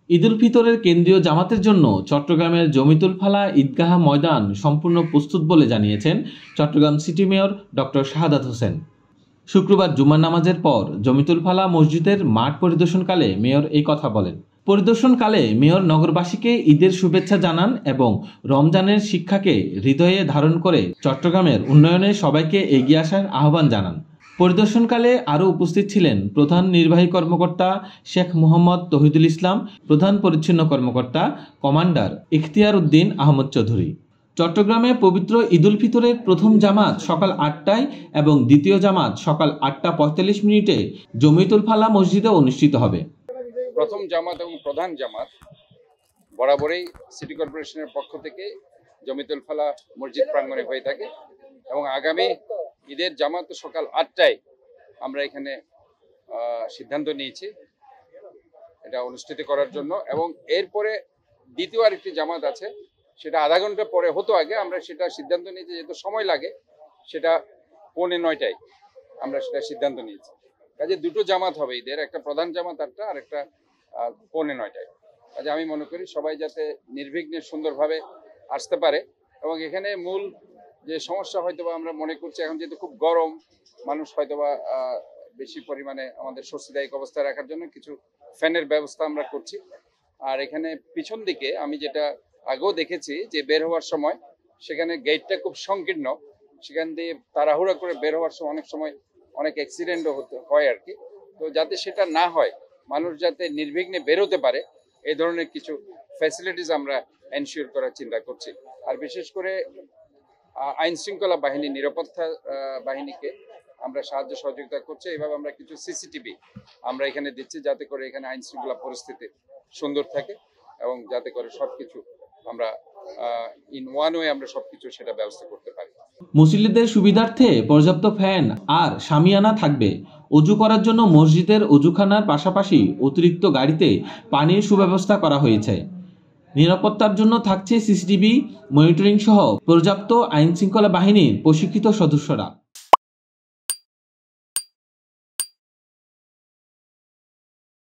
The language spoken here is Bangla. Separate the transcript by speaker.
Speaker 1: ঈদুল ফিতরের কেন্দ্রীয় জামাতের জন্য চট্টগ্রামের জমিতুল ফালা ঈদগাহ ময়দান সম্পূর্ণ প্রস্তুত বলে জানিয়েছেন Chittagong city mayor doctor Shahadat Hossain. শুক্রবার জুমার নামাজের পর জমিতুল ফালা মসজিদের মাঠ পরিদর্শনকালে মেয়র এই কথা বলেন। পরিদর্শনকালে মেয়র নগরবাসীকে ঈদের শুভেচ্ছা জানান এবং রমজানের শিক্ষাকে হৃদয়ে ধারণ করে চট্টগ্রামের উন্নয়নে সবাইকে এগিয়ে আসার আহ্বান জানান। পরিদর্শনকালে আরও উপস্থিত ছিলেন প্রধান নির্বাহী কর্মকর্তা শেখ মোহাম্মদ তৌহিদুল ইসলাম, প্রধান পরিচ্ছন্ন কর্মকর্তা কমান্ডার ইখতিয়ার উদ্দিন আহমদ চৌধুরী। চট্টগ্রামে পবিত্র ঈদুল ফিতরের প্রথম জামাত সকাল ৮টায় এবং দ্বিতীয় জামাত সকাল ৮টা ৪৫ জমিতুল ফালা মসজিদে অনুষ্ঠিত হবে।
Speaker 2: প্রথম জামাত এবং প্রধান জামাত বরাবরই সিটি কর্পোরেশনের পক্ষ থেকে জমিতুল ফালা মসজিদ প্রাঙ্গণে হয়ে থাকে এবং আগামী ঈদের জামাত সকাল ৮টায় আমরা এখানে সিদ্ধান্ত নিয়েছি এটা অনুষ্ঠিত করার জন্য। এবং এরপরে দ্বিতীয় আরেকটি জামাত আছে, সেটা আধা ঘন্টা পরে হতো আগে, আমরা সেটা সিদ্ধান্ত নিয়েছি যেহেতু সময় লাগে, সেটা 8:45টায় আমরা সেটা সিদ্ধান্ত নিয়েছি। কাজে দুটো জামাত হবে ঈদের, একটা প্রধান জামাত আর একটা 8:45টায়। কাজে আমি মনে করি সবাই যাতে নির্বিঘ্নে সুন্দরভাবে আসতে পারে। এবং এখানে মূল যে সমস্যা হয়তোবা আমরা মনে করছি, এখন যেহেতু খুব গরম, মানুষ হয়তোবা বেশি পরিমাণে আমাদের স্বস্তিদায়ক অবস্থায় রাখার জন্য কিছু ফ্যানের ব্যবস্থা আমরা করছি। আর এখানে পিছন দিকে আমি যেটা আগেও দেখেছি যে বের হওয়ার সময় সেখানে গেটটা খুব সংকীর্ণ, সেখান দিয়ে তাড়াহুড়া করে বের হওয়ার সময় অনেক সময় অনেক অ্যাক্সিডেন্টও হয় আর কি। তো যাতে সেটা না হয়, মানুষ যাতে নির্বিঘ্নে বেরোতে পারে, এই ধরনের কিছু ফ্যাসিলিটিস আমরা এনশিওর করার চিন্তা করছি। আর বিশেষ করে আইন শৃঙ্খলা বাহিনী, নিরাপত্তা বাহিনীকে আমরা সাহায্য সহযোগিতা করছি। এইভাবে আমরা কিছু সিসিটিভি আমরা এখানে দিচ্ছি, যাতে করে এখানে আইন শৃঙ্খলা পরিস্থিতি সুন্দর থাকে এবং যাতে করে সবকিছু আমরা ইন ওয়ান ওয়ে আমরা সবকিছু সেটা ব্যবস্থা করতে পারি।
Speaker 1: মুসল্লিদের সুবিধার্থে পর্যাপ্ত ফ্যান আর শামিয়ানা থাকবে। অজু করার জন্য মসজিদের অজুখানার পাশাপাশি অতিরিক্ত গাড়িতে পানির সুব্যবস্থা করা হয়েছে। নিরাপত্তার জন্য থাকছে সিসিটিভি মনিটরিং সহ পর্যাপ্ত আইন শৃঙ্খলা বাহিনীর প্রশিক্ষিত সদস্যরা।